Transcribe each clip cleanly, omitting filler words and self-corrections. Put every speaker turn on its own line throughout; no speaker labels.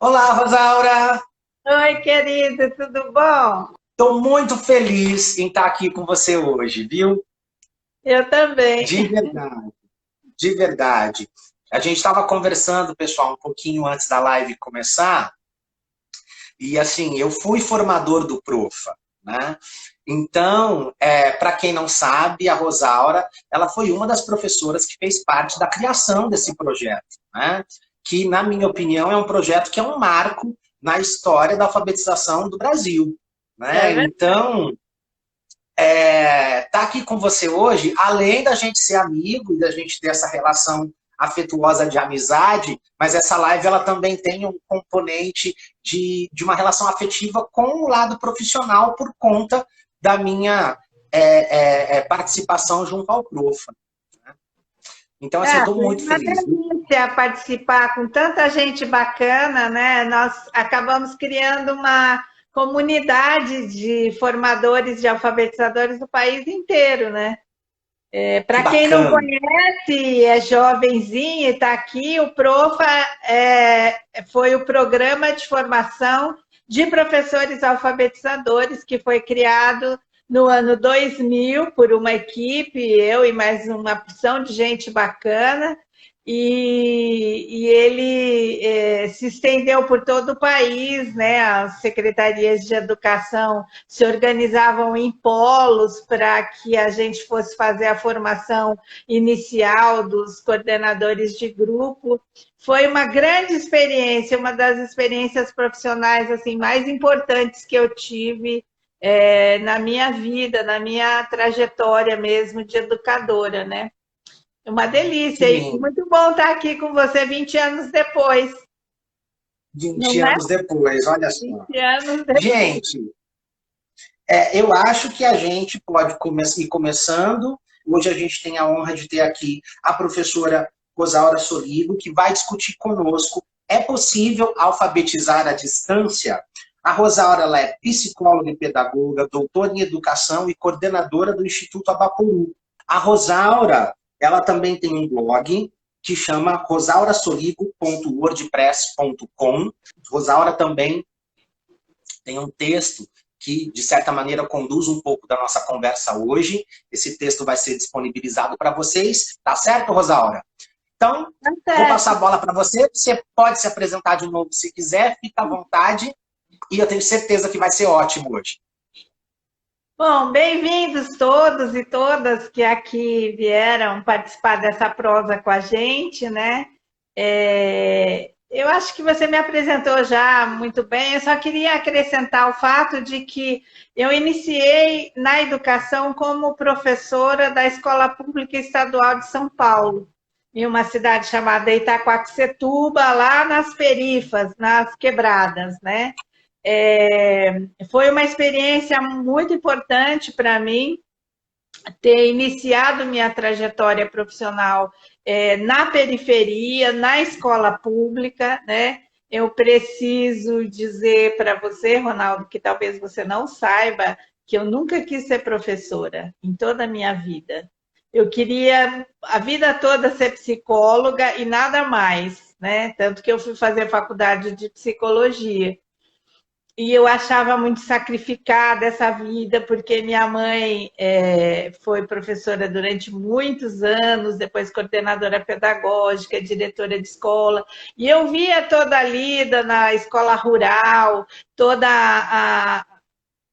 Olá, Rosaura!
Oi, querido, tudo bom?
Estou muito feliz em estar aqui com você hoje, viu?
Eu também.
De verdade, de verdade. A gente estava conversando, pessoal, um pouquinho antes da live começar, e assim, eu fui formador do Profa, né? Então, para quem não sabe, a Rosaura, ela foi uma das professoras que fez parte da criação desse projeto, né? Que, na minha opinião, é um projeto que é um marco na história da alfabetização do Brasil,
É
né?
verdade.
Então, tá aqui com você hoje, além da gente ser amigo e da gente ter essa relação afetuosa de amizade, mas essa live ela também tem um componente de uma relação afetiva com o lado profissional por conta da minha participação junto ao Profa. Então, assim, eu estou
Foi
muito
uma
feliz. Viu?
delícia participar com tanta gente bacana, né? Nós acabamos criando uma comunidade de formadores, de alfabetizadores do país inteiro, né?
Que
Para quem não
bacana.
conhece, é jovenzinho e está aqui, o Profa foi o programa de formação de professores alfabetizadores que foi criado no ano 2000 por uma equipe, eu e mais uma porção de gente bacana, e ele se estendeu por todo o país, né? As secretarias de educação se organizavam em polos para que a gente fosse fazer a formação inicial dos coordenadores de grupo. Foi uma grande experiência, uma das experiências profissionais assim mais importantes que eu tive na minha vida, na minha trajetória mesmo de educadora, né? É uma
Que
delícia e
lindo.
muito bom estar aqui com você 20 anos depois,
20
não é?
anos depois, olha só.
20 anos depois.
Gente, eu acho que a gente pode ir começando. Hoje a gente tem a honra de ter aqui a professora Rosaura Soligo, que vai discutir conosco. É possível alfabetizar à distância? A Rosaura ela é psicóloga e pedagoga, doutora em educação e coordenadora do Instituto Abaporu. A Rosaura, ela também tem um blog que chama rosaurasoligo.wordpress.com. Rosaura também tem um texto que, de certa maneira, conduz um pouco da nossa conversa hoje. Esse texto vai ser disponibilizado para vocês. Tá certo, Rosaura? Então,
Tá
vou passar a
certo.
bola para você. Você pode se apresentar de novo se quiser, fica à vontade. E eu tenho certeza que vai ser ótimo hoje.
Bom, bem-vindos todos e todas que aqui vieram participar dessa prosa com a gente, né? Eu acho que você me apresentou já muito bem, eu só queria acrescentar o fato de que eu iniciei na educação como professora da Escola Pública Estadual de São Paulo, em uma cidade chamada Itaquaquecetuba, lá nas perifas, nas quebradas, né? É, Foi uma experiência muito importante para mim ter iniciado minha trajetória profissional na periferia, na escola pública, né? Eu preciso dizer para você, Ronaldo, que talvez você não saiba, que eu nunca quis ser professora em toda a minha vida. Eu queria a vida toda ser psicóloga e nada mais, né? Tanto que eu fui fazer faculdade de psicologia. E eu achava muito sacrificada essa vida, porque minha mãe foi professora durante muitos anos, depois coordenadora pedagógica, diretora de escola, e eu via toda a lida na escola rural,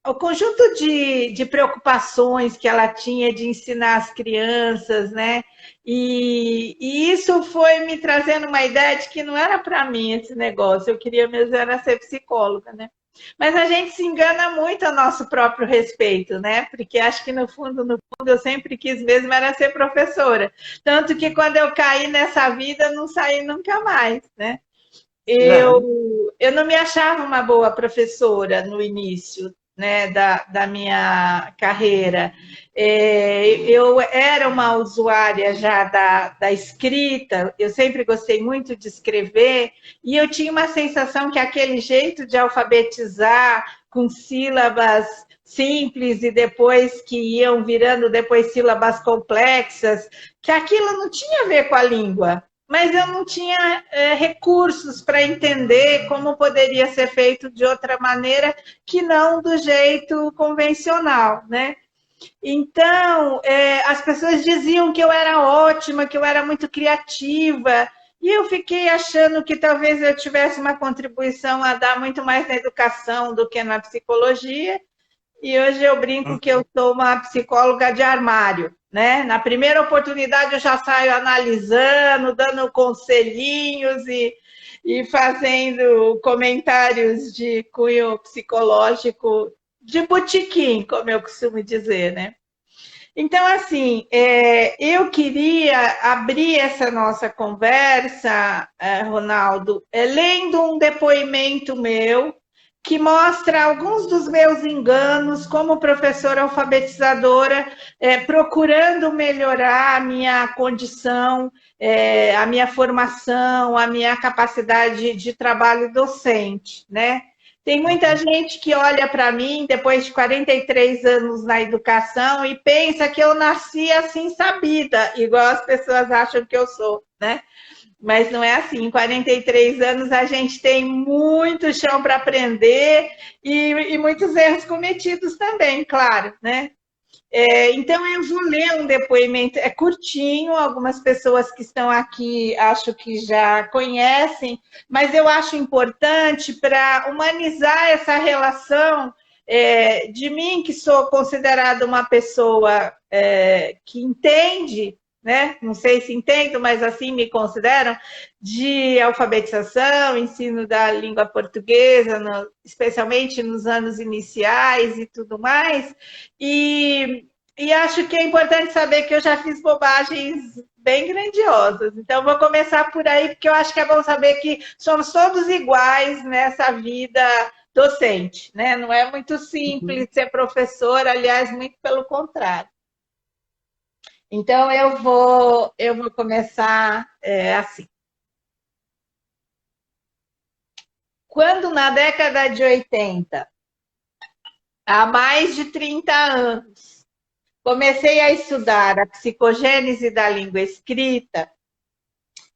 o conjunto de preocupações que ela tinha de ensinar as crianças, né? E isso foi me trazendo uma ideia de que não era para mim esse negócio, eu queria mesmo era ser psicóloga, né? Mas a gente se engana muito a nosso próprio respeito, né? Porque acho que no fundo, eu sempre quis mesmo era ser professora. Tanto que quando eu caí nessa vida, não saí nunca mais, né? Eu,
Não.
eu não me achava uma boa professora no início, né, da minha carreira. Eu era uma usuária já da escrita, eu sempre gostei muito de escrever, e eu tinha uma sensação que aquele jeito de alfabetizar com sílabas simples e depois que iam virando depois sílabas complexas, que aquilo não tinha a ver com a língua. mas eu não tinha recursos para entender como poderia ser feito de outra maneira que não do jeito convencional, né? Então, as pessoas diziam que eu era ótima, que eu era muito criativa, e eu fiquei achando que talvez eu tivesse uma contribuição a dar muito mais na educação do que na psicologia, e hoje eu brinco que eu sou uma psicóloga de armário, né? Na primeira oportunidade eu já saio analisando, dando conselhinhos e fazendo comentários de cunho psicológico de botequim, como eu costumo dizer, né? Então, assim, eu queria abrir essa nossa conversa, Ronaldo, lendo um depoimento meu que mostra alguns dos meus enganos como professora alfabetizadora, procurando melhorar a minha condição, a minha formação, a minha capacidade de trabalho docente, né? Tem muita gente que olha para mim, depois de 43 anos na educação, e pensa que eu nasci assim sabida, igual as pessoas acham que eu sou, né? Mas não é assim. Em 43 anos a gente tem muito chão para aprender e muitos erros cometidos também, claro, né? Então, eu vou ler um depoimento, é curtinho, algumas pessoas que estão aqui acho que já conhecem, mas eu acho importante para humanizar essa relação de mim, que sou considerada uma pessoa que entende, né? Não sei se entendo, mas assim me consideram, de alfabetização, ensino da língua portuguesa, especialmente nos anos iniciais e tudo mais, e acho que é importante saber que eu já fiz bobagens bem grandiosas. Então, vou começar por aí, porque eu acho que é bom saber que somos todos iguais nessa vida docente, né? Não é muito simples ser professor, aliás, muito pelo contrário. Então, eu vou começar assim. Quando na década de 80, há mais de 30 anos, comecei a estudar a psicogênese da língua escrita,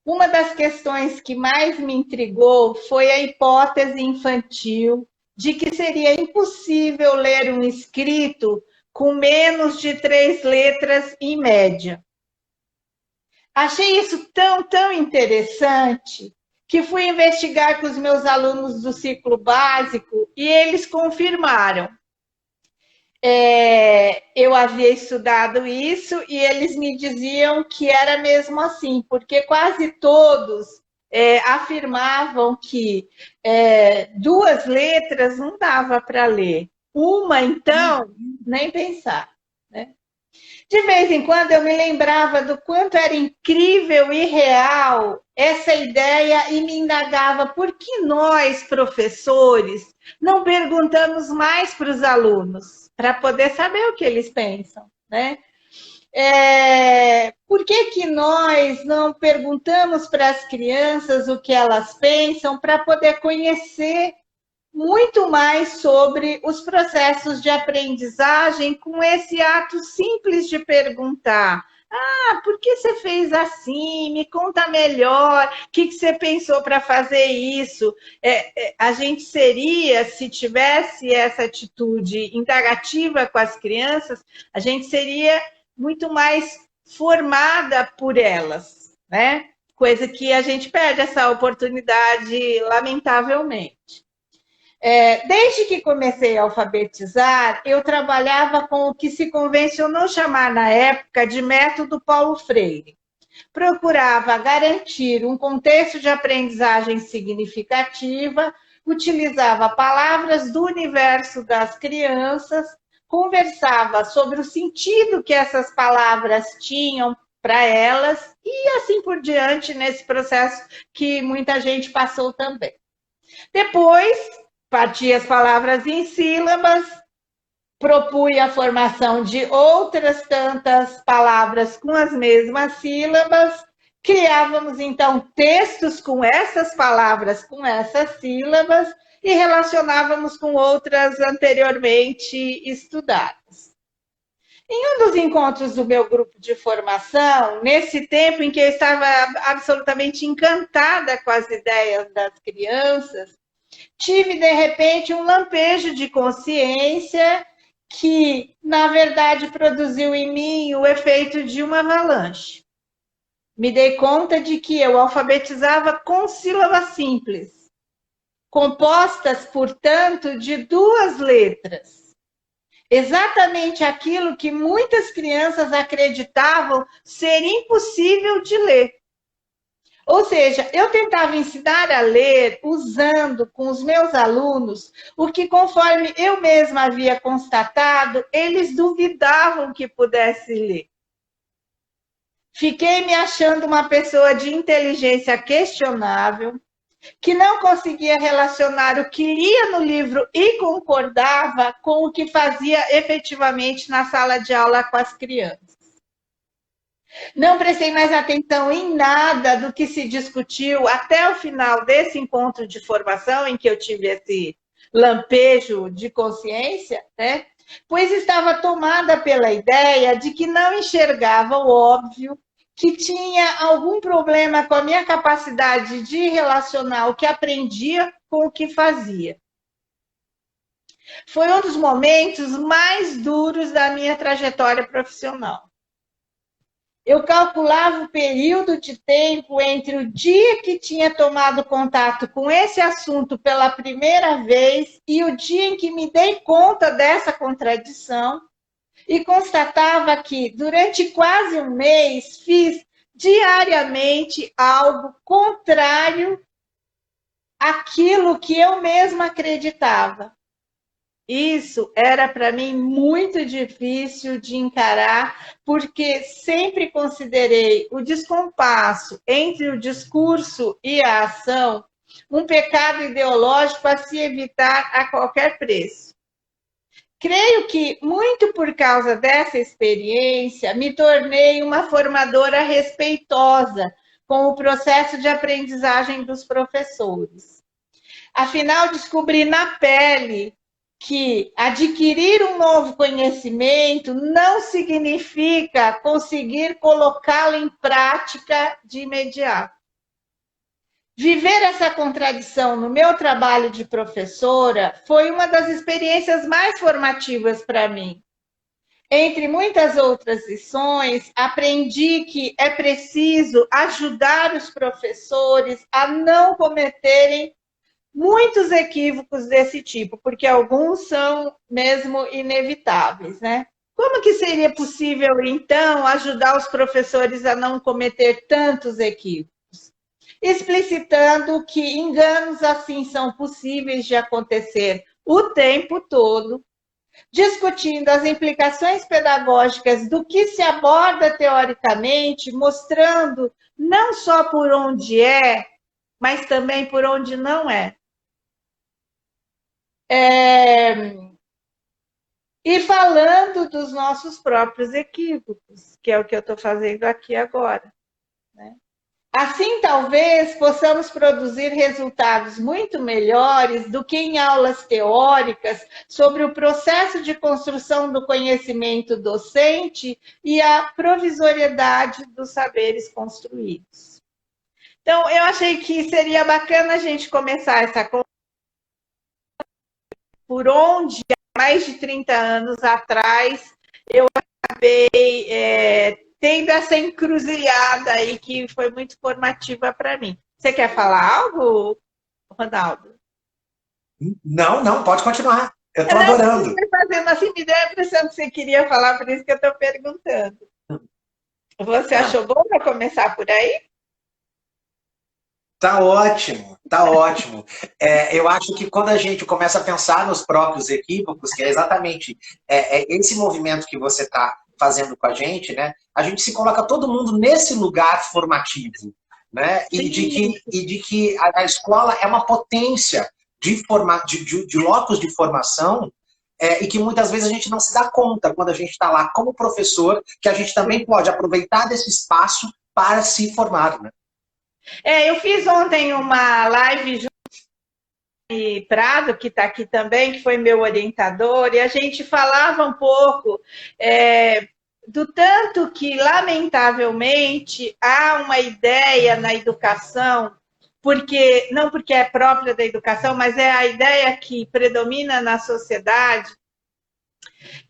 uma das questões que mais me intrigou foi a hipótese infantil de que seria impossível ler um escrito com menos de 3 letras em média. Achei isso tão interessante que fui investigar com os meus alunos do ciclo básico e eles confirmaram. Eu havia estudado isso e eles me diziam que era mesmo assim, porque quase todos afirmavam que 2 letras não dava para ler. Uma, então, nem pensar. Né? De vez em quando eu me lembrava do quanto era incrível e real essa ideia e me indagava por que nós, professores, não perguntamos mais para os alunos, para poder saber o que eles pensam, né? Por que nós não perguntamos para as crianças o que elas pensam para poder conhecer muito mais sobre os processos de aprendizagem com esse ato simples de perguntar: por que você fez assim? Me conta melhor. O que você pensou para fazer isso? A gente seria, se tivesse essa atitude indagativa com as crianças, a gente seria muito mais formada por elas, né? Coisa que a gente perde essa oportunidade, lamentavelmente. Desde que comecei a alfabetizar, eu trabalhava com o que se convencionou chamar na época de método Paulo Freire. Procurava garantir um contexto de aprendizagem significativa, utilizava palavras do universo das crianças, conversava sobre o sentido que essas palavras tinham para elas e assim por diante nesse processo que muita gente passou também. Depois, partia as palavras em sílabas, propunha a formação de outras tantas palavras com as mesmas sílabas, criávamos, então, textos com essas palavras, com essas sílabas, e relacionávamos com outras anteriormente estudadas. Em um dos encontros do meu grupo de formação, nesse tempo em que eu estava absolutamente encantada com as ideias das crianças, tive de repente um lampejo de consciência que, na verdade, produziu em mim o efeito de uma avalanche. Me dei conta de que eu alfabetizava com sílabas simples, compostas, portanto, de 2 letras. Exatamente aquilo que muitas crianças acreditavam ser impossível de ler. Ou seja, eu tentava ensinar a ler usando com os meus alunos o que, conforme eu mesma havia constatado, eles duvidavam que pudesse ler. Fiquei me achando uma pessoa de inteligência questionável, que não conseguia relacionar o que lia no livro e concordava com o que fazia efetivamente na sala de aula com as crianças. Não prestei mais atenção em nada do que se discutiu até o final desse encontro de formação, em que eu tive esse lampejo de consciência, né? Pois estava tomada pela ideia de que não enxergava o óbvio, que tinha algum problema com a minha capacidade de relacionar o que aprendia com o que fazia. Foi um dos momentos mais duros da minha trajetória profissional. Eu calculava o período de tempo entre o dia que tinha tomado contato com esse assunto pela primeira vez e o dia em que me dei conta dessa contradição e constatava que, durante quase um mês, fiz diariamente algo contrário àquilo que eu mesma acreditava. Isso era para mim muito difícil de encarar, porque sempre considerei o descompasso entre o discurso e a ação um pecado ideológico a se evitar a qualquer preço. Creio que, muito por causa dessa experiência, me tornei uma formadora respeitosa com o processo de aprendizagem dos professores. Afinal, descobri na pele que adquirir um novo conhecimento não significa conseguir colocá-lo em prática de imediato. Viver essa contradição no meu trabalho de professora foi uma das experiências mais formativas para mim. Entre muitas outras lições, aprendi que é preciso ajudar os professores a não cometerem muitos equívocos desse tipo, porque alguns são mesmo inevitáveis, né? Como que seria possível, então, ajudar os professores a não cometer tantos equívocos? Explicitando que enganos assim são possíveis de acontecer o tempo todo, discutindo as implicações pedagógicas do que se aborda teoricamente, mostrando não só por onde é, mas também por onde não é. E falando dos nossos próprios equívocos, que é o que eu estou fazendo aqui agora, né? Assim, talvez possamos produzir resultados muito melhores do que em aulas teóricas sobre o processo de construção do conhecimento docente e a provisoriedade dos saberes construídos. Então, eu achei que seria bacana a gente começar essa conversa por onde, há mais de 30 anos atrás, eu acabei tendo essa encruzilhada aí que foi muito formativa para mim. Você quer falar algo, Ronaldo?
Não, pode continuar. Eu estou adorando.
Você fazendo assim, me deu a impressão que você queria falar, por isso que eu estou perguntando. Você achou bom para começar por aí?
Tá ótimo, tá ótimo. Eu acho que quando a gente começa a pensar nos próprios equívocos, que é exatamente esse movimento que você está fazendo com a gente se coloca todo mundo nesse lugar formativo, né? E de que a escola é uma potência de locus de formação e que muitas vezes a gente não se dá conta quando a gente está lá como professor, que a gente também pode aproveitar desse espaço para se formar, né?
Eu fiz ontem uma live Prado, que está aqui também, que foi meu orientador, e a gente falava um pouco do tanto que, lamentavelmente, há uma ideia na educação, não porque é própria da educação, mas é a ideia que predomina na sociedade,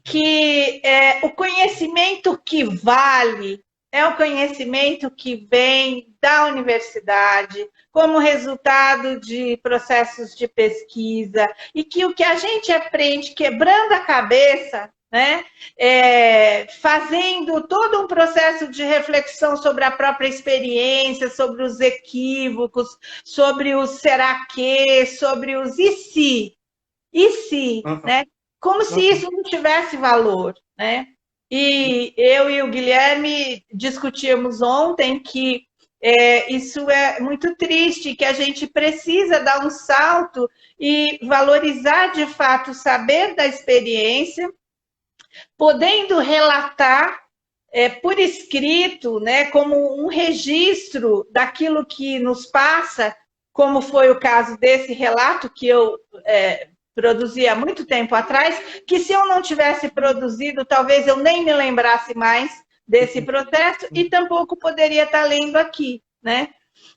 que o conhecimento que vale é o conhecimento que vem da universidade, como resultado de processos de pesquisa, e que o que a gente aprende quebrando a cabeça, né, fazendo todo um processo de reflexão sobre a própria experiência, sobre os equívocos, sobre o será que, sobre os e se, né? Como se isso não tivesse valor, né? E eu e o Guilherme discutimos ontem que isso é muito triste, que a gente precisa dar um salto e valorizar de fato o saber da experiência, podendo relatar por escrito, né, como um registro daquilo que nos passa, como foi o caso desse relato que eu produzi há muito tempo atrás, que se eu não tivesse produzido, talvez eu nem me lembrasse mais desse processo e tampouco poderia estar lendo aqui, né?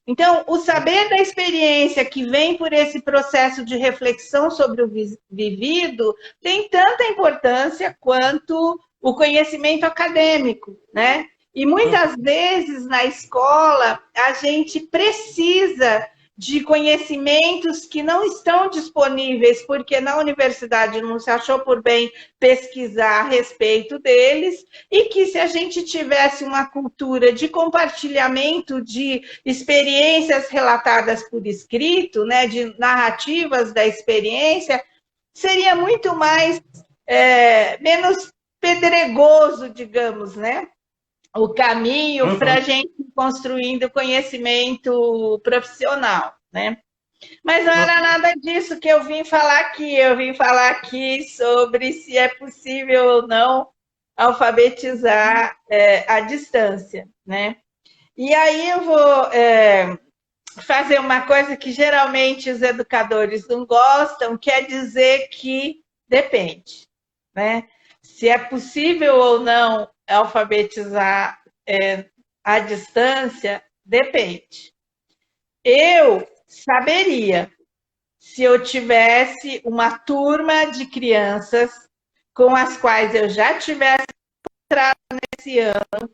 Então, o saber da experiência que vem por esse processo de reflexão sobre o vivido tem tanta importância quanto o conhecimento acadêmico, né? E muitas vezes na escola a gente precisa de conhecimentos que não estão disponíveis, porque na universidade não se achou por bem pesquisar a respeito deles, e que se a gente tivesse uma cultura de compartilhamento de experiências relatadas por escrito, né, de narrativas da experiência, seria muito mais, menos pedregoso, digamos, né? O caminho para a gente ir construindo conhecimento profissional, né? Mas não era nada disso que eu vim falar aqui. Eu vim falar aqui sobre se é possível ou não alfabetizar à distância, né? E aí eu vou fazer uma coisa que geralmente os educadores não gostam, que é dizer que depende, né? Se é possível ou não alfabetizar à distância, depende. Eu saberia se eu tivesse uma turma de crianças com as quais eu já tivesse entrado nesse ano,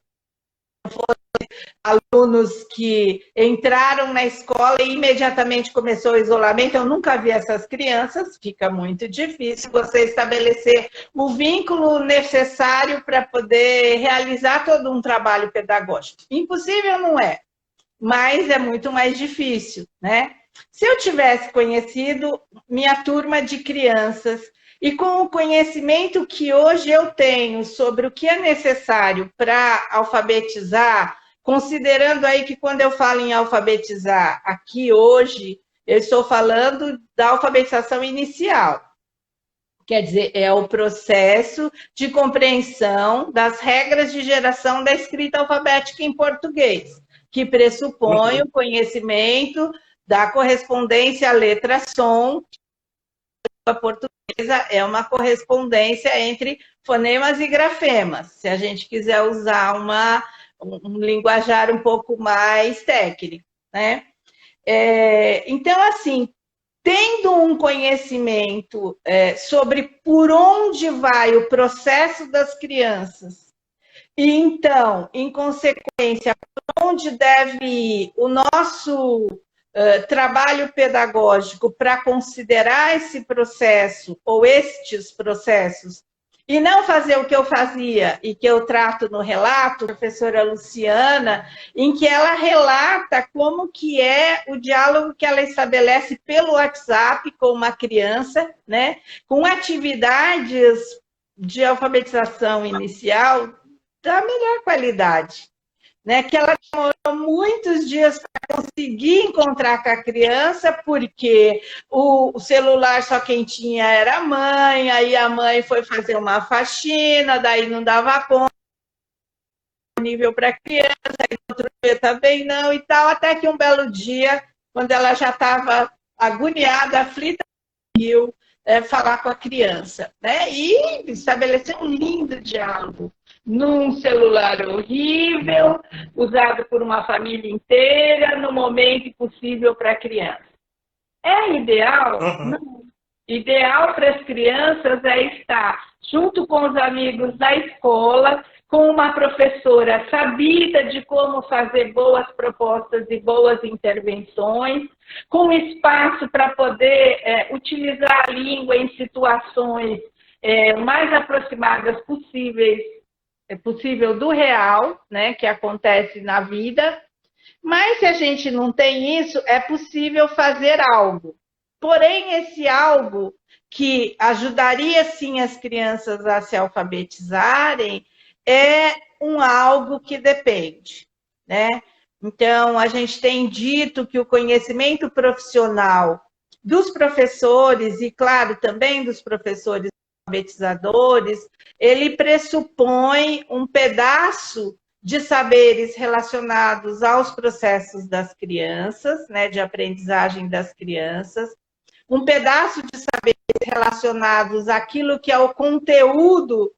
alunos que entraram na escola e imediatamente começou o isolamento. Eu nunca vi essas crianças, fica muito difícil você estabelecer o vínculo necessário para poder realizar todo um trabalho pedagógico. Impossível não é, mas é muito mais difícil, né? Se eu tivesse conhecido minha turma de crianças e com o conhecimento que hoje eu tenho sobre o que é necessário para alfabetizar, considerando aí que quando eu falo em alfabetizar aqui hoje, eu estou falando da alfabetização inicial. Quer dizer, é o processo de compreensão das regras de geração da escrita alfabética em português, que pressupõe o conhecimento da correspondência letra-som. A portuguesa é uma correspondência entre fonemas e grafemas, se a gente quiser usar um linguajar um pouco mais técnico, né? Então, assim, tendo um conhecimento sobre por onde vai o processo das crianças, e então, em consequência, por onde deve ir o nosso trabalho pedagógico para considerar esse processo ou estes processos, e não fazer o que eu fazia e que eu trato no relato, a professora Luciana, em que ela relata como que é o diálogo que ela estabelece pelo WhatsApp com uma criança, né, com atividades de alfabetização inicial da melhor qualidade, né, que ela demorou muitos dias para conseguir encontrar com a criança, porque o celular só quem tinha era a mãe, aí a mãe foi fazer uma faxina, daí não dava conta, nível para a criança, aí outro dia também não e tal, até que um belo dia, quando ela já estava agoniada, aflita, falar com a criança, né? E estabelecer um lindo diálogo num celular horrível, usado por uma família inteira, no momento impossível para a criança. É ideal? Não. Ideal para as crianças é estar junto com os amigos da escola, com uma professora sabida de como fazer boas propostas e boas intervenções, com espaço para poder utilizar a língua em situações mais aproximadas possível do real, né, que acontece na vida. Mas se a gente não tem isso, é possível fazer algo. Porém, esse algo que ajudaria sim as crianças a se alfabetizarem é um algo que depende, né? Então, a gente tem dito que o conhecimento profissional dos professores, e claro, também dos professores alfabetizadores, ele pressupõe um pedaço de saberes relacionados aos processos das crianças, né, de aprendizagem das crianças, um pedaço de saberes relacionados àquilo que é o conteúdo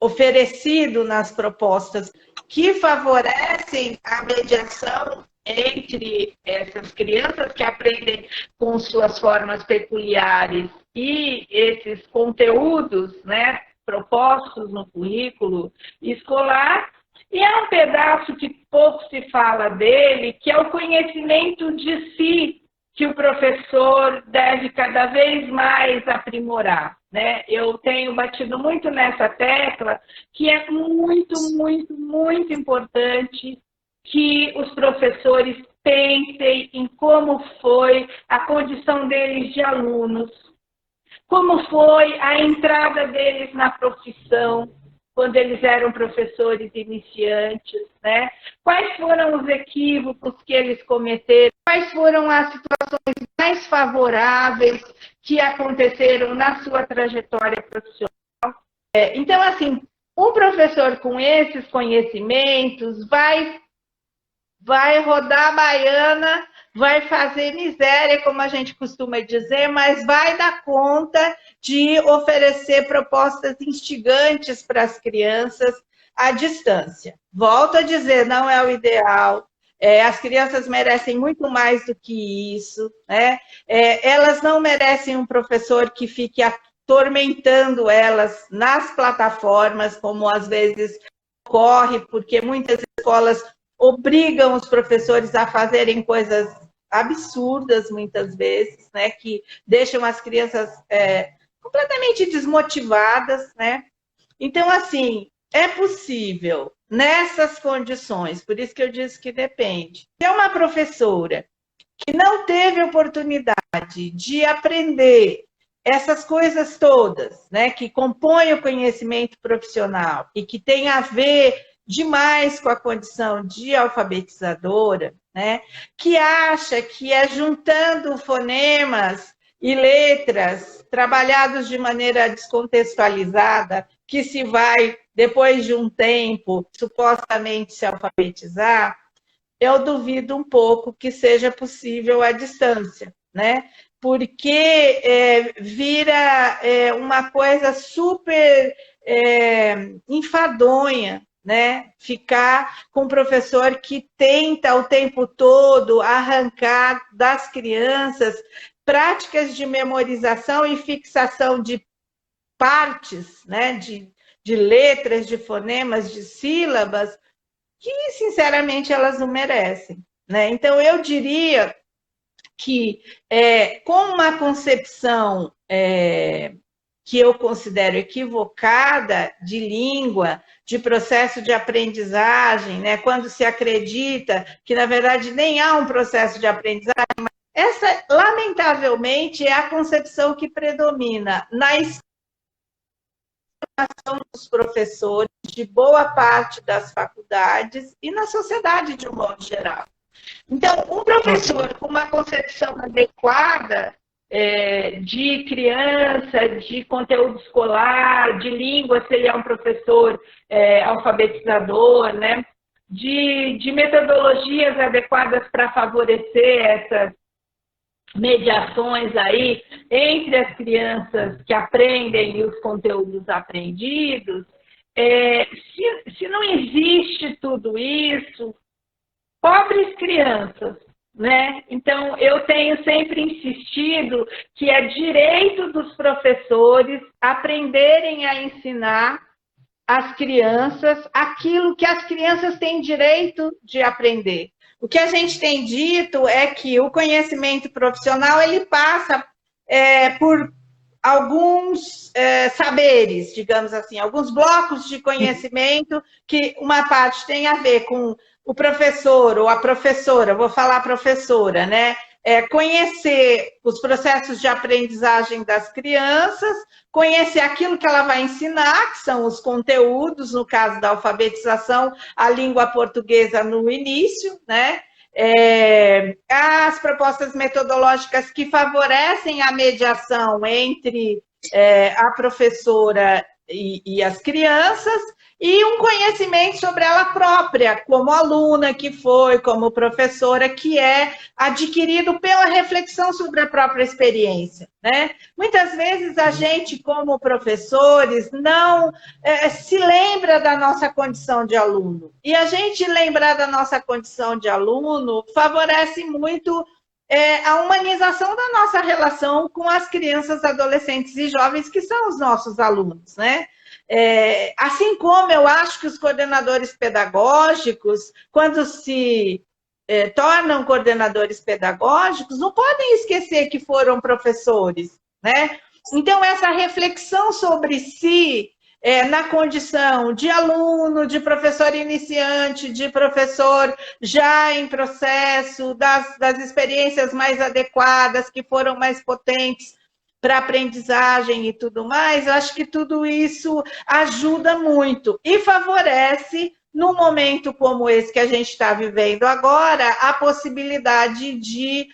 oferecido nas propostas que favorecem a mediação entre essas crianças que aprendem com suas formas peculiares e esses conteúdos, né, propostos no currículo escolar. E é um pedaço que pouco se fala dele, que é o conhecimento de si, que o professor deve cada vez mais aprimorar, né? Eu tenho batido muito nessa tecla, que é muito, muito, muito importante que os professores pensem em como foi a condição deles de alunos, como foi a entrada deles na profissão, quando eles eram professores iniciantes, né? Quais foram os equívocos que eles cometeram, quais foram as situações mais favoráveis que aconteceram na sua trajetória profissional. Então, assim, um professor com esses conhecimentos vai rodar a baiana, vai fazer miséria, como a gente costuma dizer, mas vai dar conta de oferecer propostas instigantes para as crianças à distância. Volto a dizer, não é o ideal. As crianças merecem muito mais do que isso, né? Elas não merecem um professor que fique atormentando elas nas plataformas, como às vezes ocorre, porque muitas escolas obrigam os professores a fazerem coisas absurdas, muitas vezes, né, que deixam as crianças completamente desmotivadas, né? Então, assim, é possível, nessas condições, por isso que eu disse que depende. Se é uma professora que não teve oportunidade de aprender essas coisas todas, né, que compõem o conhecimento profissional e que tem a ver demais com a condição de alfabetizadora, né, que acha que é juntando fonemas e letras trabalhados de maneira descontextualizada que se vai, depois de um tempo, supostamente se alfabetizar, eu duvido um pouco que seja possível à distância, né? Porque vira uma coisa super enfadonha, né? Ficar com um professor que tenta o tempo todo arrancar das crianças práticas de memorização e fixação de partes, né? De letras, de fonemas, de sílabas, que, sinceramente, elas não merecem, né? Então, eu diria que, com uma concepção que eu considero equivocada de língua, de processo de aprendizagem, né? Quando se acredita que, na verdade, nem há um processo de aprendizagem, mas essa, lamentavelmente, é a concepção que predomina na formação dos professores, de boa parte das faculdades e na sociedade de um modo geral. Então, um professor com uma concepção adequada de criança, de conteúdo escolar, de língua, se ele é um professor alfabetizador, né? De metodologias adequadas para favorecer mediações aí entre as crianças que aprendem e os conteúdos aprendidos, se não existe tudo isso, pobres crianças, né? Então, eu tenho sempre insistido que é direito dos professores aprenderem a ensinar às crianças aquilo que as crianças têm direito de aprender. O que a gente tem dito é que o conhecimento profissional ele passa por alguns saberes, digamos assim, alguns blocos de conhecimento que uma parte tem a ver com o professor ou a professora, vou falar professora, né? Conhecer os processos de aprendizagem das crianças, conhecer aquilo que ela vai ensinar, que são os conteúdos, no caso da alfabetização, a língua portuguesa no início, né? As propostas metodológicas que favorecem a mediação entre a professora e as crianças, e um conhecimento sobre ela própria, como aluna que foi, como professora que é, adquirido pela reflexão sobre a própria experiência, né? Muitas vezes a gente, como professores, não se lembra da nossa condição de aluno. E a gente lembrar da nossa condição de aluno favorece muito a humanização da nossa relação com as crianças, adolescentes e jovens que são os nossos alunos, né? Assim como eu acho que os coordenadores pedagógicos, quando se tornam coordenadores pedagógicos, não podem esquecer que foram professores, né? Então, essa reflexão sobre si, na condição de aluno, de professor iniciante, de professor já em processo, das experiências mais adequadas, que foram mais potentes para aprendizagem e tudo mais, eu acho que tudo isso ajuda muito e favorece, num momento como esse que a gente está vivendo agora, a possibilidade de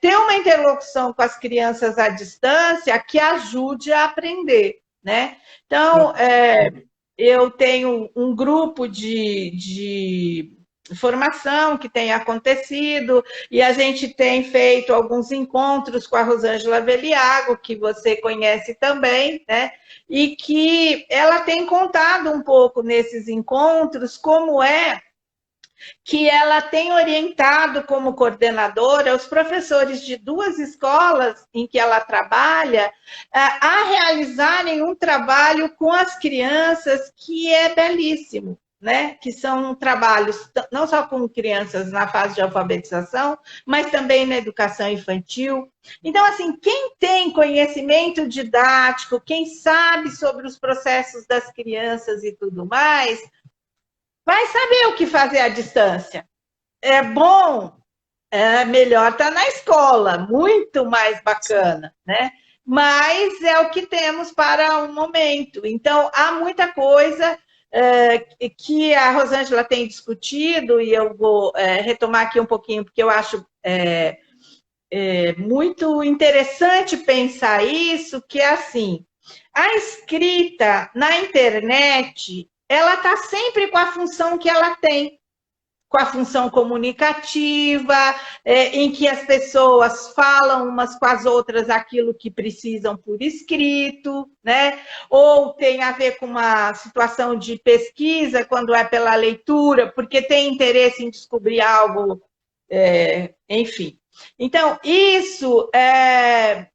ter uma interlocução com as crianças à distância que ajude a aprender, né? Então, eu tenho um grupo de formação que tem acontecido, e a gente tem feito alguns encontros com a Rosângela Veliago, que você conhece também, né? E que ela tem contado um pouco nesses encontros como é que ela tem orientado como coordenadora os professores de 2 escolas em que ela trabalha a realizarem um trabalho com as crianças que é belíssimo, né? Que são trabalhos não só com crianças na fase de alfabetização, mas também na educação infantil. Então, assim, quem tem conhecimento didático, quem sabe sobre os processos das crianças e tudo mais, vai saber o que fazer à distância. É bom, melhor estar na escola, muito mais bacana, né? Mas é o que temos para o momento. Então, há muita coisa que a Rosângela tem discutido, e eu vou retomar aqui um pouquinho, porque eu acho muito interessante pensar isso, que é assim, a escrita na internet, ela está sempre com a função que ela tem, com a função comunicativa, em que as pessoas falam umas com as outras aquilo que precisam por escrito, né? Ou tem a ver com uma situação de pesquisa, quando é pela leitura, porque tem interesse em descobrir algo, enfim. Então, isso é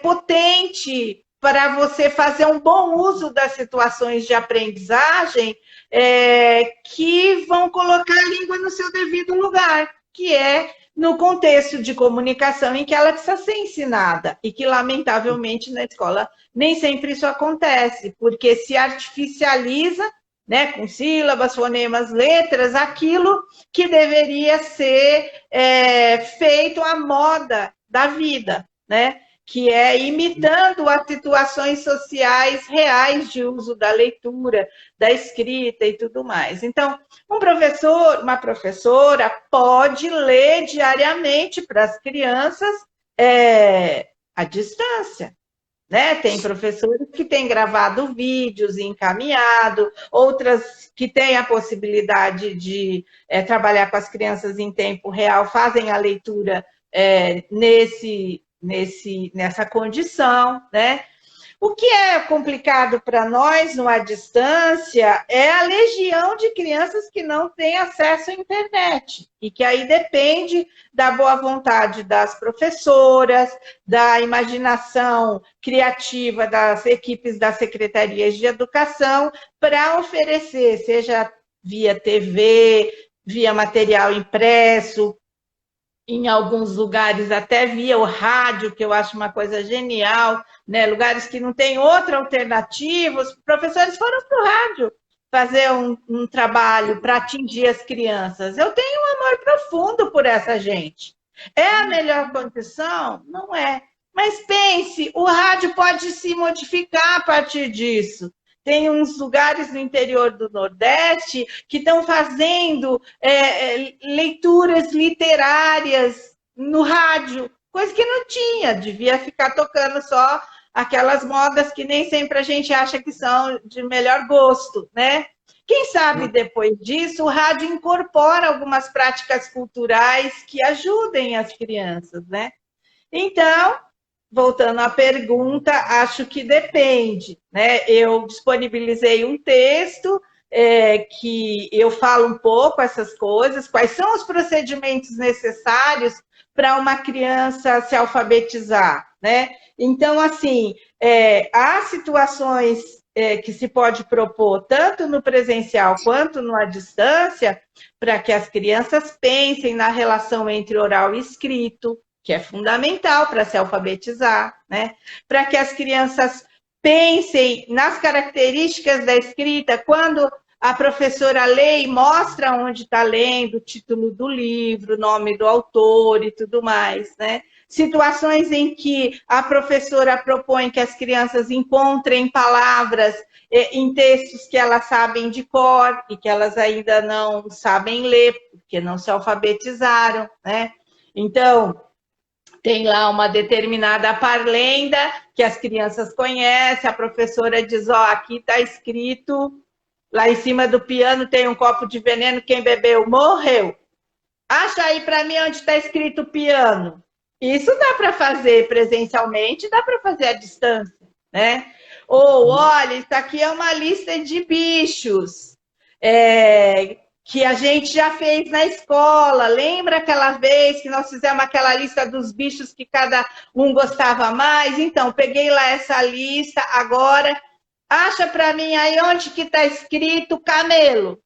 potente para você fazer um bom uso das situações de aprendizagem que vão colocar a língua no seu devido lugar, que é no contexto de comunicação em que ela precisa ser ensinada, e que, lamentavelmente, na escola nem sempre isso acontece, porque se artificializa, né, com sílabas, fonemas, letras, aquilo que deveria ser feito à moda da vida, né? Que é imitando as situações sociais reais de uso da leitura, da escrita e tudo mais. Então, um professor, uma professora pode ler diariamente para as crianças à distância, né? Tem professores que têm gravado vídeos e encaminhado, outras que têm a possibilidade de trabalhar com as crianças em tempo real, fazem a leitura nessa condição, né? O que é complicado para nós, numa distância, é a legião de crianças que não têm acesso à internet e que aí depende da boa vontade das professoras, da imaginação criativa das equipes das secretarias de educação para oferecer, seja via TV, via material impresso, em alguns lugares até via o rádio, que eu acho uma coisa genial, né? Lugares que não tem outra alternativa, os professores foram para o rádio fazer um trabalho para atingir as crianças. Eu tenho um amor profundo por essa gente. É a melhor condição? Não é. Mas pense, o rádio pode se modificar a partir disso. Tem uns lugares no interior do Nordeste que estão fazendo leituras literárias no rádio, coisa que não tinha, devia ficar tocando só aquelas modas que nem sempre a gente acha que são de melhor gosto, né? Quem sabe depois disso o rádio incorpora algumas práticas culturais que ajudem as crianças, né? Então, voltando à pergunta, acho que depende, né? Eu disponibilizei um texto que eu falo um pouco essas coisas, quais são os procedimentos necessários para uma criança se alfabetizar, né? Então, assim, há situações que se pode propor tanto no presencial quanto à distância, para que as crianças pensem na relação entre oral e escrito, que é fundamental para se alfabetizar, né? Para que as crianças pensem nas características da escrita, quando a professora lê e mostra onde está lendo, o título do livro, o nome do autor e tudo mais, né? Situações em que a professora propõe que as crianças encontrem palavras em textos que elas sabem de cor e que elas ainda não sabem ler, porque não se alfabetizaram, né? Então, tem lá uma determinada parlenda que as crianças conhecem, a professora diz, ó, aqui está escrito, lá em cima do piano tem um copo de veneno, quem bebeu morreu. Acha aí para mim onde está escrito piano. Isso dá para fazer presencialmente, dá para fazer à distância, né? Ou, olha, isso aqui é uma lista de bichos, que a gente já fez na escola. Lembra aquela vez que nós fizemos aquela lista dos bichos que cada um gostava mais? Então, peguei lá essa lista, agora acha para mim aí onde que está escrito camelo.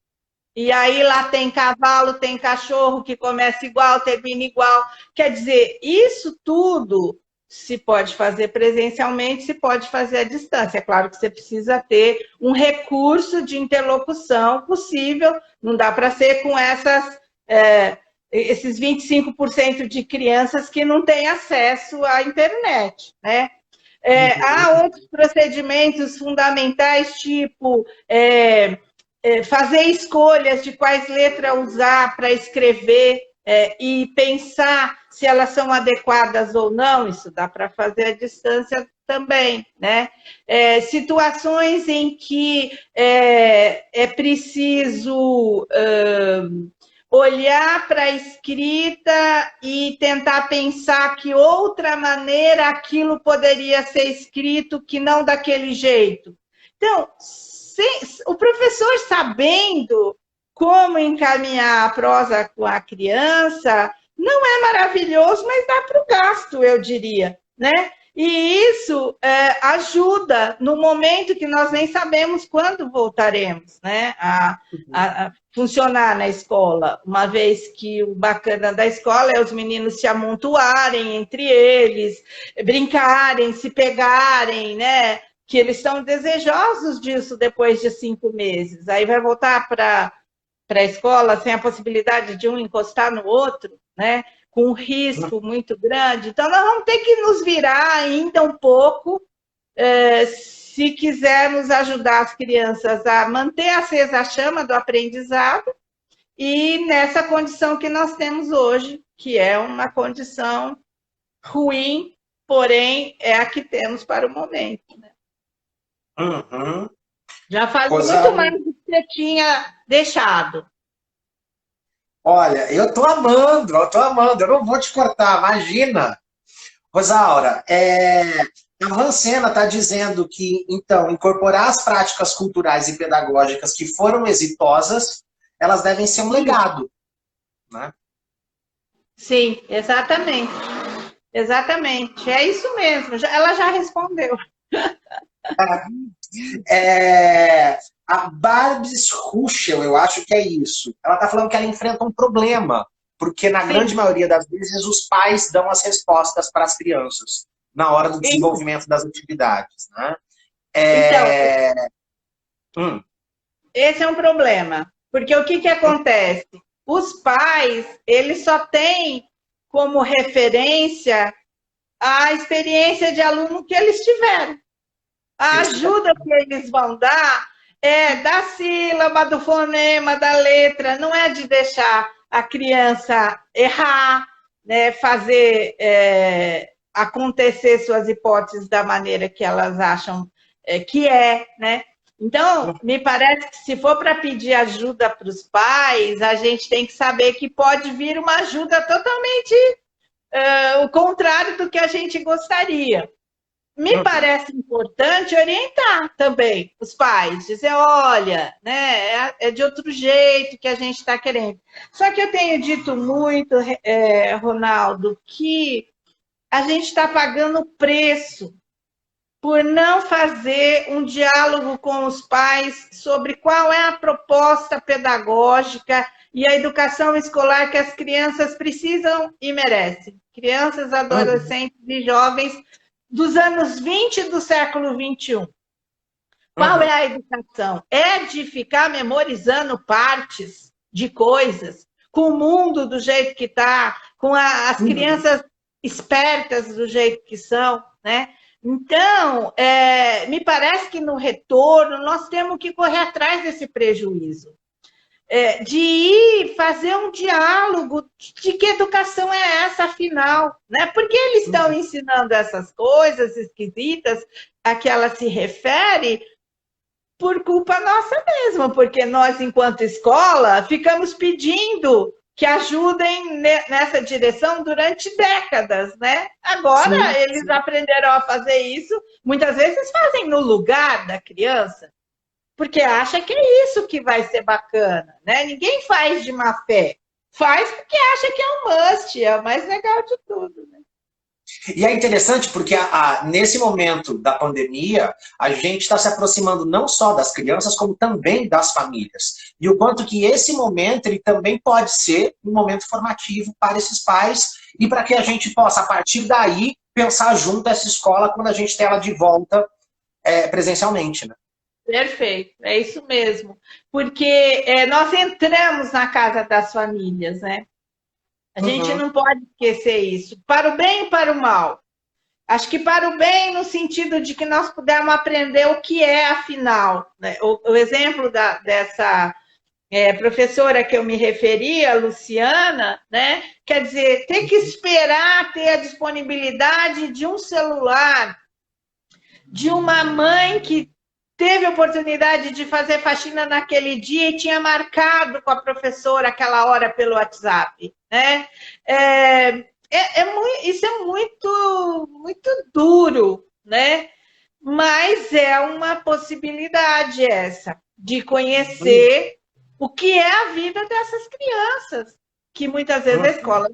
E aí lá tem cavalo, tem cachorro que começa igual, termina igual. Quer dizer, isso tudo se pode fazer presencialmente, se pode fazer à distância. É claro que você precisa ter um recurso de interlocução possível, não dá para ser com esses 25% de crianças que não têm acesso à internet, né? Há outros procedimentos fundamentais, tipo fazer escolhas de quais letras usar para escrever e pensar se elas são adequadas ou não, isso dá para fazer à distância também, né? Situações em que é preciso olhar para a escrita e tentar pensar que outra maneira aquilo poderia ser escrito que não daquele jeito. Então, o professor sabendo como encaminhar a prosa com a criança, não é maravilhoso, mas dá para o gasto, eu diria, né? E isso ajuda no momento que nós nem sabemos quando voltaremos, né, a funcionar na escola, uma vez que o bacana da escola é os meninos se amontoarem entre eles, brincarem, se pegarem, né? Que eles estão desejosos disso depois de 5 meses. Aí vai voltar para a escola sem a possibilidade de um encostar no outro, né? Com um risco muito grande. Então, nós vamos ter que nos virar ainda um pouco, se quisermos ajudar as crianças a manter acesa a chama do aprendizado e nessa condição que nós temos hoje, que é uma condição ruim, porém é a que temos para o momento, né?
Uhum.
Já faz muito mais do que você tinha deixado.
Olha, eu tô amando, eu não vou te cortar, imagina. Rosaura, a Rancena está dizendo que, então, incorporar as práticas culturais e pedagógicas que foram exitosas, elas devem ser um legado, né?
Sim, exatamente. Exatamente. É isso mesmo. Ela já respondeu.
A Barbs Ruschel, eu acho que é isso. Ela está falando que ela enfrenta um problema, porque na grande
Sim.
maioria das vezes os pais dão as respostas para as crianças na hora do
Então,
desenvolvimento das atividades, né?
então,
É... Hum,
esse é um problema. Porque o que que acontece? Os pais, eles só têm como referência a experiência de aluno que eles tiveram. A ajuda que eles vão dar é da sílaba, do fonema, da letra, não é de deixar a criança errar, né, fazer acontecer suas hipóteses da maneira que elas acham que é, né? Então, me parece que se for para pedir ajuda para os pais, a gente tem que saber que pode vir uma ajuda totalmente o contrário do que a gente gostaria. Me parece importante orientar também os pais, dizer, olha, né, é de outro jeito que a gente está querendo. Só que eu tenho dito muito, Ronaldo, que a gente está pagando preço por não fazer um diálogo com os pais sobre qual é a proposta pedagógica e a educação escolar que as crianças precisam e merecem. Crianças, adolescentes e jovens dos anos 20 do século 21. Qual é a educação? É de ficar memorizando partes de coisas, com o mundo do jeito que está, com as crianças espertas do jeito que são, né? Então, me parece que no retorno nós temos que correr atrás desse prejuízo. De ir fazer um diálogo de que educação é essa, afinal, né? Porque eles estão ensinando essas coisas esquisitas a que ela se refere por culpa nossa mesmo, porque nós, enquanto escola, ficamos pedindo que ajudem nessa direção durante décadas, né? Agora eles aprenderam a fazer isso, muitas vezes fazem no lugar da criança, porque acha que é isso que vai ser bacana, né? Ninguém faz de má fé, faz porque acha que é um must, é o mais legal de tudo, né?
E é interessante porque nesse momento da pandemia, a gente está se aproximando não só das crianças, como também das famílias. E o quanto que esse momento ele também pode ser um momento formativo para esses pais e para que a gente possa, a partir daí, pensar junto essa escola quando a gente tem ela de volta presencialmente, né?
Perfeito, é isso mesmo. Porque nós entramos na casa das famílias, né? A gente não pode esquecer isso, para o bem e para o mal. Acho que para o bem, no sentido de que nós pudermos aprender o que é, afinal. Né? O exemplo dessa professora que eu me referi, a Luciana, né? Quer dizer, ter que esperar ter a disponibilidade de um celular, de uma mãe que teve a oportunidade de fazer faxina naquele dia e tinha marcado com a professora aquela hora pelo WhatsApp, né? Isso é muito, muito duro, né? Mas é uma possibilidade essa, de conhecer o que é a vida dessas crianças, que muitas vezes a escola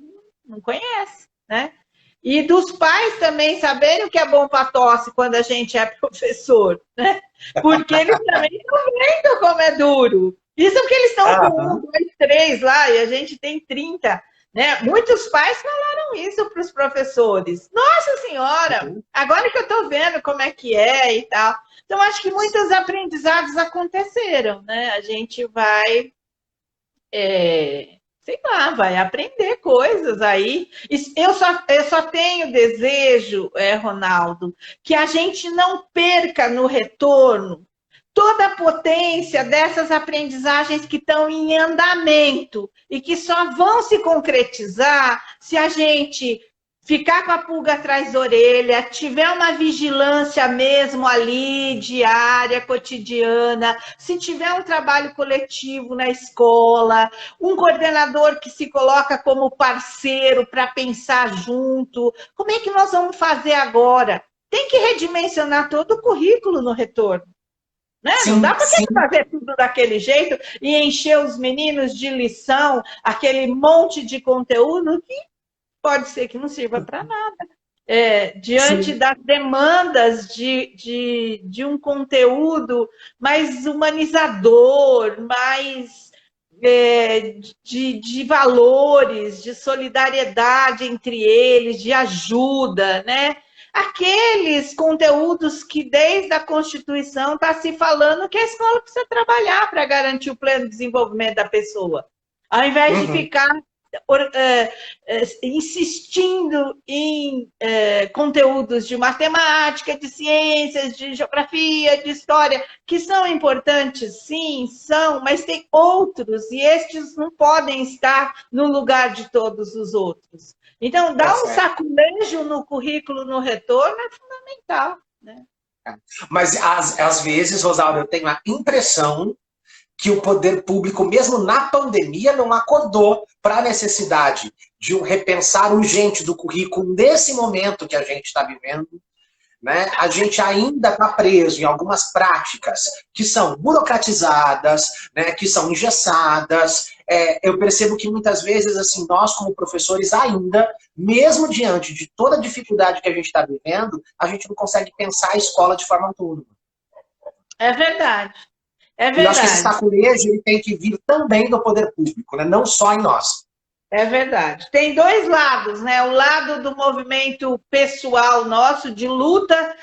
não conhece, né? E dos pais também saberem o que é bom para tosse quando a gente é professor, né? Porque eles também estão vendo como é duro. Isso que eles estão com 1, 2, 3 lá e a gente tem 30, né? Muitos pais falaram isso para os professores. Nossa Senhora, agora que eu estou vendo como é que é e tal. Então, acho que muitos aprendizados aconteceram, né? A gente vai sei lá, vai aprender coisas aí. Eu só tenho desejo, Ronaldo, que a gente não perca no retorno toda a potência dessas aprendizagens que estão em andamento e que só vão se concretizar se a gente ficar com a pulga atrás da orelha, tiver uma vigilância mesmo ali, diária, cotidiana, se tiver um trabalho coletivo na escola, um coordenador que se coloca como parceiro para pensar junto, como é que nós vamos fazer agora? Tem que redimensionar todo o currículo no retorno. Né?
Sim,
não dá para
sim.
fazer tudo daquele jeito e encher os meninos de lição, aquele monte de conteúdo que pode ser que não sirva para nada. Diante
Sim.
das demandas de um conteúdo mais humanizador, mais de valores, de solidariedade entre eles, de ajuda, né? Aqueles conteúdos que desde a Constituição está se falando que a escola precisa trabalhar para garantir o pleno desenvolvimento da pessoa. Ao invés de ficar insistindo em conteúdos de matemática, de ciências, de geografia, de história, que são importantes, sim, são, mas tem outros, e estes não podem estar no lugar de todos os outros. Então, dar um saculejo no currículo no retorno é fundamental. Né?
Mas, às vezes, Rosalba, eu tenho a impressão que o poder público, mesmo na pandemia, não acordou para a necessidade de um repensar urgente do currículo nesse momento que a gente está vivendo. Né? A gente ainda está preso em algumas práticas que são burocratizadas, né? Que são engessadas. Eu percebo que muitas vezes, assim, nós como professores ainda, mesmo diante de toda a dificuldade que a gente está vivendo, a gente não consegue pensar a escola de forma autônoma.
É verdade. É verdade.
E eu acho que esse saculejo ele tem que vir também do poder público, né? Não só em nós.
É verdade. Tem dois lados, né? O lado do movimento pessoal nosso de luta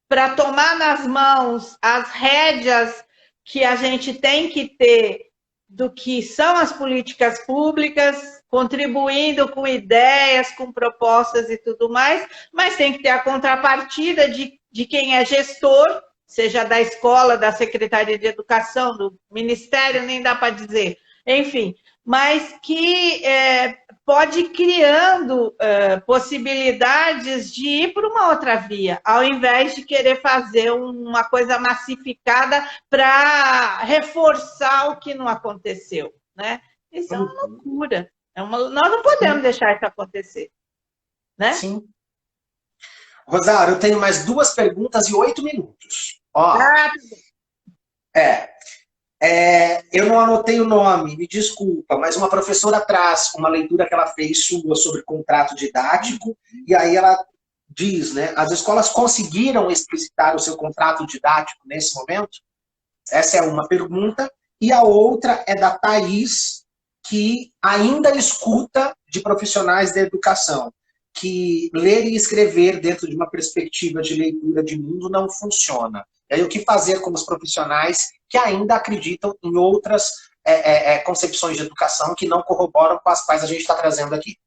para tomar nas mãos as rédeas que a gente tem que ter do que são as políticas públicas, contribuindo com ideias, com propostas e tudo mais, mas tem que ter a contrapartida de quem é gestor, seja da escola, da Secretaria de Educação, do Ministério, nem dá para dizer, enfim, mas que pode ir criando possibilidades de ir para uma outra via, ao invés de querer fazer uma coisa massificada para reforçar o que não aconteceu. Né? Isso é uma loucura. Nós não podemos deixar isso acontecer. Né?
Sim. Rosário, eu tenho mais 2 perguntas e 8 minutos. Ó, eu não anotei o nome, me desculpa, mas uma professora traz uma leitura que ela fez sua sobre contrato didático, e aí ela diz, né, as escolas conseguiram explicitar o seu contrato didático nesse momento? Essa é uma pergunta. E a outra é da Thaís, que ainda escuta de profissionais da educação, que ler e escrever dentro de uma perspectiva de leitura de mundo não funciona. E aí, o que fazer com os profissionais que ainda acreditam em outras concepções de educação que não corroboram com as quais a gente está trazendo aqui?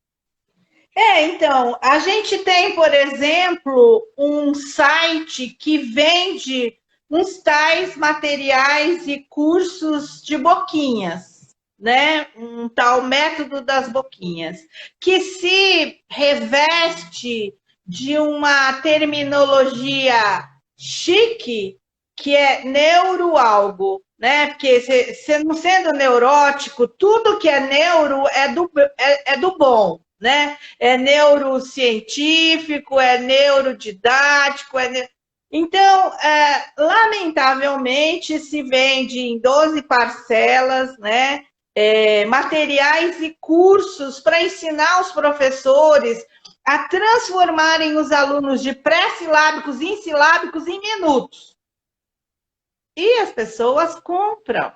Então, a gente tem, por exemplo, um site que vende uns tais materiais e cursos de boquinhas, né? Um tal método das boquinhas, que se reveste de uma terminologia chique, que é neuroalgo, né? Porque não sendo neurótico, tudo que é neuro é do bom, né? É neurocientífico, é neurodidático, Então, lamentavelmente, se vende em 12 parcelas, né? Materiais e cursos para ensinar os professores a transformarem os alunos de pré-silábicos em silábicos em minutos. E as pessoas compram.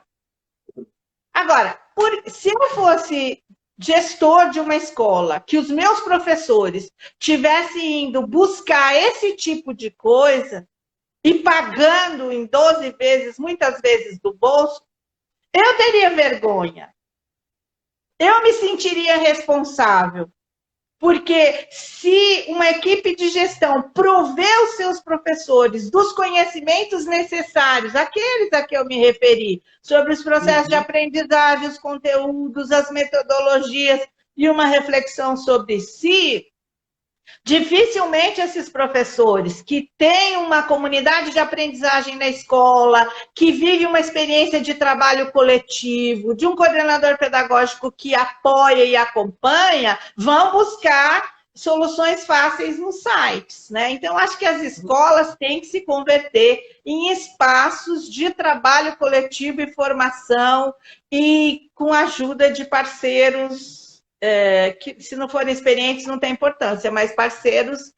Agora, se eu fosse gestor de uma escola, que os meus professores tivessem indo buscar esse tipo de coisa e pagando em 12 vezes, muitas vezes do bolso, eu teria vergonha. Eu me sentiria responsável. Porque se uma equipe de gestão prover os seus professores dos conhecimentos necessários, aqueles a que eu me referi, sobre os processos de aprendizagem, os conteúdos, as metodologias e uma reflexão sobre si, Dificilmente esses professores que têm uma comunidade de aprendizagem na escola, que vive uma experiência de trabalho coletivo, de um coordenador pedagógico que apoia e acompanha, vão buscar soluções fáceis nos sites, né? Então, acho que as escolas têm que se converter em espaços de trabalho coletivo e formação e com a ajuda de parceiros que, se não forem experientes, não tem importância, mas parceiros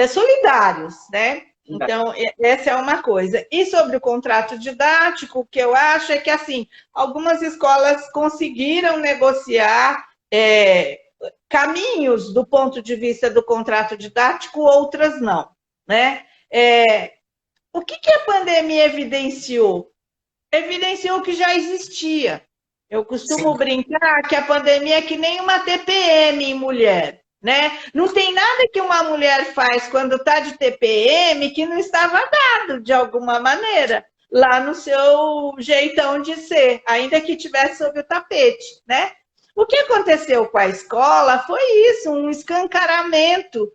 solidários, né? Então, essa é uma coisa. E sobre o contrato didático, o que eu acho é que, assim, algumas escolas conseguiram negociar caminhos do ponto de vista do contrato didático, outras não, né? O que a pandemia evidenciou? Evidenciou que já existia. Eu costumo brincar que a pandemia é que nem uma TPM em mulher, né? Não tem nada que uma mulher faz quando está de TPM que não estava dado, de alguma maneira, lá no seu jeitão de ser, ainda que tivesse sob o tapete, né? O que aconteceu com a escola foi isso, um escancaramento,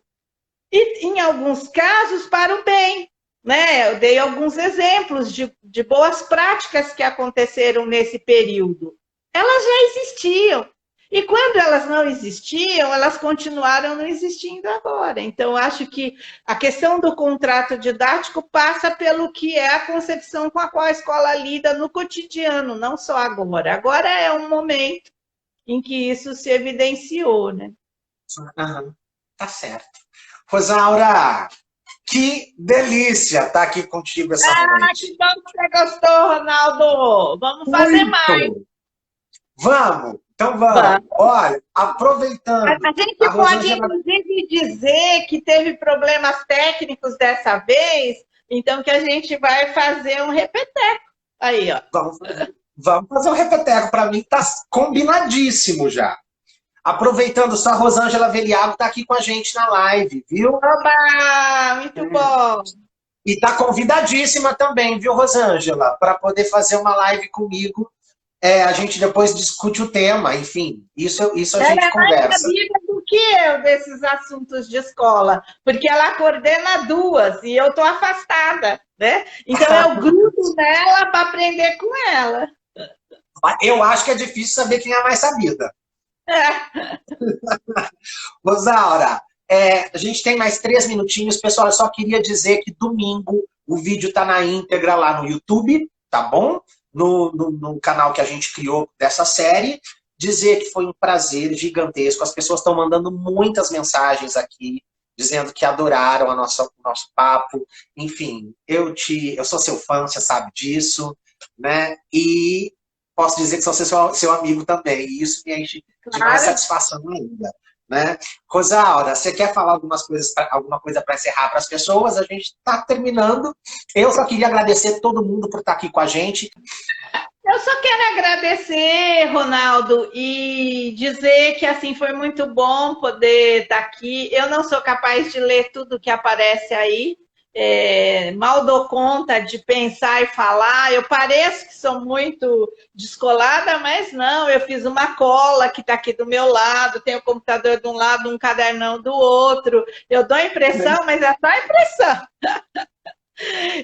e em alguns casos para o bem, né? Eu dei alguns exemplos de boas práticas que aconteceram nesse período. Elas já existiam. E quando elas não existiam, elas continuaram não existindo agora. Então, acho que a questão do contrato didático passa pelo que é a concepção com a qual a escola lida no cotidiano, não só agora. Agora é um momento em que isso se evidenciou, né?
Uhum. Tá certo. Rosaura, que delícia estar aqui contigo essa noite.
Que bom que você gostou, Ronaldo. Vamos fazer mais.
Vamos, então vamos. Olha, aproveitando.
A gente pode, inclusive, dizer que teve problemas técnicos dessa vez, então que a gente vai fazer um repeteco. Aí, ó.
Vamos fazer um repeteco. Para mim tá combinadíssimo já. Aproveitando, só a Rosângela Veliago está aqui com a gente na live, viu?
Oba! Muito bom!
E está convidadíssima também, viu, Rosângela? Para poder fazer uma live comigo. A gente depois discute o tema, enfim, isso a gente conversa. Ela é mais
sabida do que eu desses assuntos de escola, porque ela coordena duas e eu estou afastada, né? Então eu grudo nela para aprender com ela.
Eu acho que é difícil saber quem é a mais sabida. Rosaura, a gente tem mais 3 minutinhos. Pessoal, eu só queria dizer que domingo o vídeo está na íntegra lá no YouTube, tá bom? No canal que a gente criou dessa série. Dizer que foi um prazer gigantesco. As pessoas estão mandando muitas mensagens aqui, dizendo que adoraram o nosso papo. Enfim, eu sou seu fã, você sabe disso, né? E posso dizer que sou seu amigo também. E isso me enche de mais satisfação ainda. Né? Rosaura, você quer falar alguma coisa para encerrar para as pessoas? A gente está terminando. Eu só queria agradecer todo mundo por estar aqui com a gente.
Eu só quero agradecer, Ronaldo, e dizer que assim foi muito bom poder estar aqui. Eu não sou capaz de ler tudo que aparece aí. Mal dou conta de pensar e falar. Eu pareço que sou muito descolada, mas não, eu fiz uma cola que está aqui do meu lado, tenho o computador de um lado, um cadernão do outro. Eu dou impressão, mas é só impressão.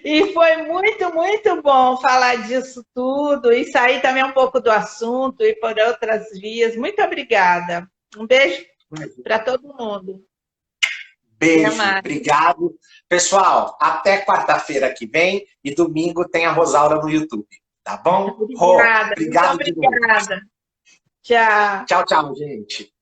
E foi muito, muito bom falar disso tudo e sair também um pouco do assunto e por outras vias. Muito obrigada. Um beijo para todo mundo.
Beijo, obrigado. Pessoal, até quarta-feira que vem e domingo tem a Rosaura no YouTube, tá bom?
Obrigada,
obrigado.
Obrigada. Tchau.
Tchau, tchau, gente.